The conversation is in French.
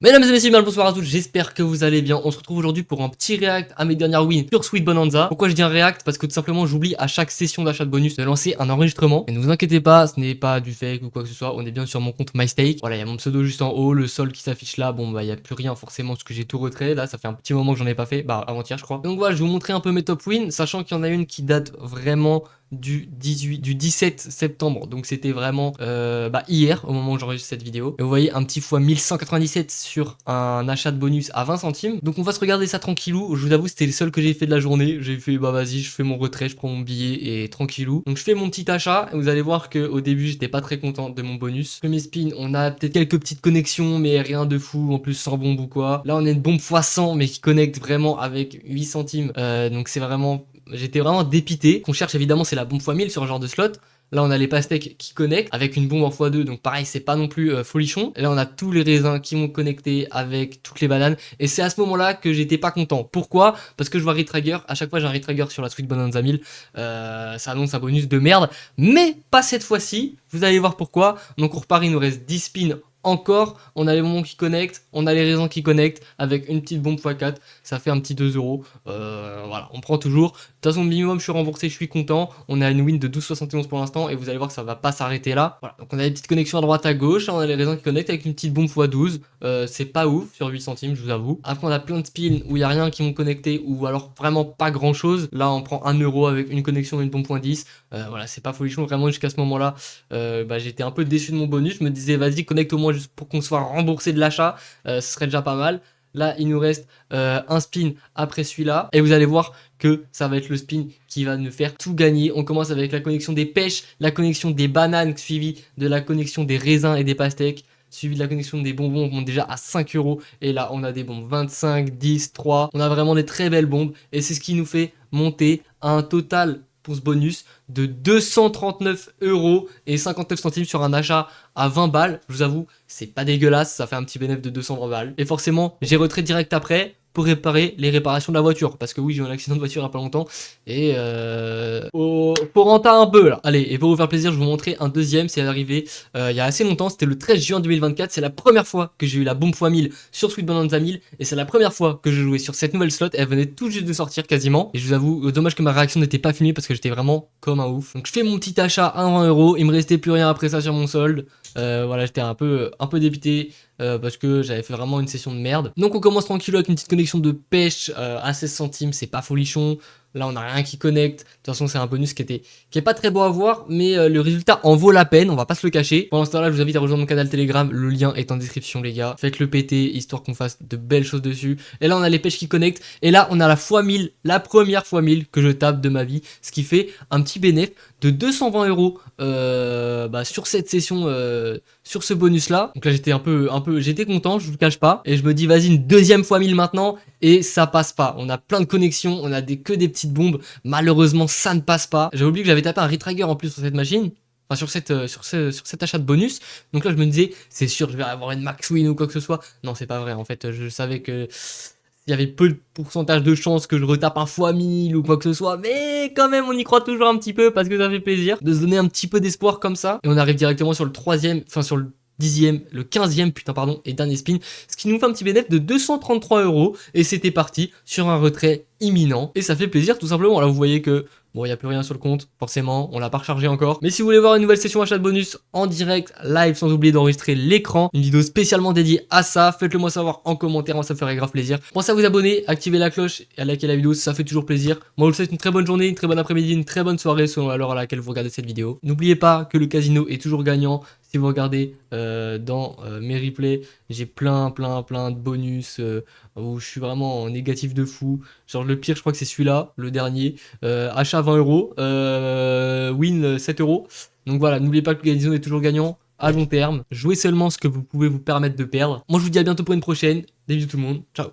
Mesdames et messieurs, bonsoir à tous, j'espère que vous allez bien. On se retrouve aujourd'hui pour un petit react à mes dernières wins sur Sweet Bonanza. Pourquoi je dis un react? Parce que tout simplement j'oublie à chaque session d'achat de bonus de lancer un enregistrement. Et ne vous inquiétez pas, ce n'est pas du fake ou quoi que ce soit, on est bien sur mon compte MyStake. Voilà, il y a mon pseudo juste en haut, le solde qui s'affiche là, bon bah il n'y a plus rien forcément parce que j'ai tout retrait. Là ça fait un petit moment que j'en ai pas fait, bah avant-hier je crois. Donc voilà, je vais vous montrer un peu mes top wins, sachant qu'il y en a une qui date vraiment du 17 septembre, donc c'était vraiment hier au moment où j'enregistre cette vidéo. Et vous voyez un petit fois 1197 sur un achat de bonus à 20 centimes. Donc on va se regarder ça tranquillou. Je vous avoue c'était le seul que j'ai fait de la journée. J'ai fait bah vas-y, je fais mon retrait, je prends mon billet et tranquillou. Donc je fais mon petit achat et vous allez voir que au début j'étais pas très content de mon bonus. Premier spin, on a peut-être quelques petites connexions mais rien de fou, en plus sans bombe ou quoi. Là on a une bombe x100 mais qui connecte vraiment avec 8 centimes. Donc c'est vraiment... J'étais vraiment dépité. Qu'on cherche évidemment c'est la bombe x1000 sur un genre de slot. Là on a les pastèques qui connectent avec une bombe en x2, donc pareil c'est pas non plus folichon. Et là on a tous les raisins qui vont connecter avec toutes les bananes. Et c'est à ce moment là que j'étais pas content. Pourquoi? Parce que je vois retrigger, à chaque fois j'ai un retrigger sur la Sweet Bonanza 1000. Ça annonce un bonus de merde. Mais pas cette fois-ci, vous allez voir pourquoi. Donc on repart, il nous reste 10 spins. Encore, on a les bonbons qui connectent, on a les raisins qui connectent avec une petite bombe x4, ça fait un petit 2 euros. Voilà, on prend toujours. De toute façon, minimum, je suis remboursé, je suis content. On a une win de 12,71 pour l'instant et vous allez voir que ça va pas s'arrêter là. Voilà, donc on a des petites connexions à droite à gauche, on a les raisins qui connectent avec une petite bombe x12. C'est pas ouf sur 8 centimes, je vous avoue. Après, on a plein de spins où il y a rien qui vont connecter ou alors vraiment pas grand chose. Là, on prend 1 euro avec une connexion et une bombe x10. Voilà, c'est pas folichon vraiment jusqu'à ce moment-là. J'étais un peu déçu de mon bonus. Je me disais, vas-y, connecte au moins juste pour qu'on soit remboursé de l'achat, ce serait déjà pas mal. Là, il nous reste un spin après celui-là. Et vous allez voir que ça va être le spin qui va nous faire tout gagner. On commence avec la connexion des pêches, la connexion des bananes, suivie de la connexion des raisins et des pastèques, suivi de la connexion des bonbons. On monte déjà à 5 euros. Et là, on a des bombes 25, 10, 3. On a vraiment des très belles bombes. Et c'est ce qui nous fait monter à un total pour ce bonus de 239 euros et 59 centimes sur un achat à 20 balles. Je vous avoue, c'est pas dégueulasse, ça fait un petit bénéfice de 220 balles. Et forcément, j'ai retrait direct après pour réparer les réparations de la voiture. Parce que oui, j'ai eu un accident de voiture il y a pas longtemps. Et faut renta un peu là. Allez, et pour vous faire plaisir, je vais vous montrer un deuxième. C'est arrivé il y a assez longtemps. C'était le 13 juin 2024. C'est la première fois que j'ai eu la bombe x1000 sur Sweet Bonanza 1000. Et c'est la première fois que je jouais sur cette nouvelle slot. Elle venait tout juste de sortir quasiment. Et je vous avoue, dommage que ma réaction n'était pas filmée parce que j'étais vraiment comme un ouf. Donc je fais mon petit achat à 20 euros. Il me restait plus rien après ça sur mon solde. Voilà, j'étais un peu dépité parce que j'avais fait vraiment une session de merde. Donc on commence tranquille avec une petite connexion de pêche à 16 centimes, c'est pas folichon. Là on a rien qui connecte. De toute façon c'est un bonus qui est pas très beau à voir, mais le résultat en vaut la peine, on va pas se le cacher. Pendant ce temps là je vous invite à rejoindre mon canal Telegram, le lien est en description les gars. Faites le péter histoire qu'on fasse de belles choses dessus. Et là on a les pêches qui connectent. Et là on a la x1000, la première x1000 que je tape de ma vie. Ce qui fait un petit bénéfice de 220 euros sur cette session, sur ce bonus là. Donc là j'étais j'étais content, je vous le cache pas. Et je me dis vas-y une deuxième fois 1000 maintenant. Et ça passe pas. On a plein de connexions, on a que des petites bombes. Malheureusement ça ne passe pas. J'ai oublié que j'avais tapé un retrigger en plus sur cette machine. Enfin sur cet achat de bonus. Donc là je me disais c'est sûr je vais avoir une max win ou quoi que ce soit. Non c'est pas vrai en fait, je savais que il y avait peu de pourcentage de chance que je retape un x1000 ou quoi que ce soit, mais quand même on y croit toujours un petit peu parce que ça fait plaisir de se donner un petit peu d'espoir comme ça. Et on arrive directement sur le troisième, enfin sur le 10e, le 15e, putain pardon, et dernier spin, ce qui nous fait un petit bénéfice de 233 euros, et c'était parti sur un retrait imminent, et ça fait plaisir tout simplement. Là vous voyez que bon, il n'y a plus rien sur le compte, forcément, on l'a pas rechargé encore. Mais si vous voulez voir une nouvelle session achat de bonus en direct, live, sans oublier d'enregistrer l'écran, une vidéo spécialement dédiée à ça, faites-le moi savoir en commentaire, moi ça me ferait grave plaisir. Pensez à vous abonner, activer la cloche et à liker la vidéo, ça fait toujours plaisir. Moi je vous souhaite une très bonne journée, une très bonne après-midi, une très bonne soirée selon l'heure à laquelle vous regardez cette vidéo. N'oubliez pas que le casino est toujours gagnant. Si vous regardez dans mes replays, j'ai plein de bonus où je suis vraiment en négatif de fou. Genre le pire je crois que c'est celui-là, le dernier. Achat 20 euros, win 7 euros. Donc voilà, n'oubliez pas que le casino est toujours gagnant à long terme. Jouez seulement ce que vous pouvez vous permettre de perdre. Moi je vous dis à bientôt pour une prochaine. Des bisous tout le monde, ciao.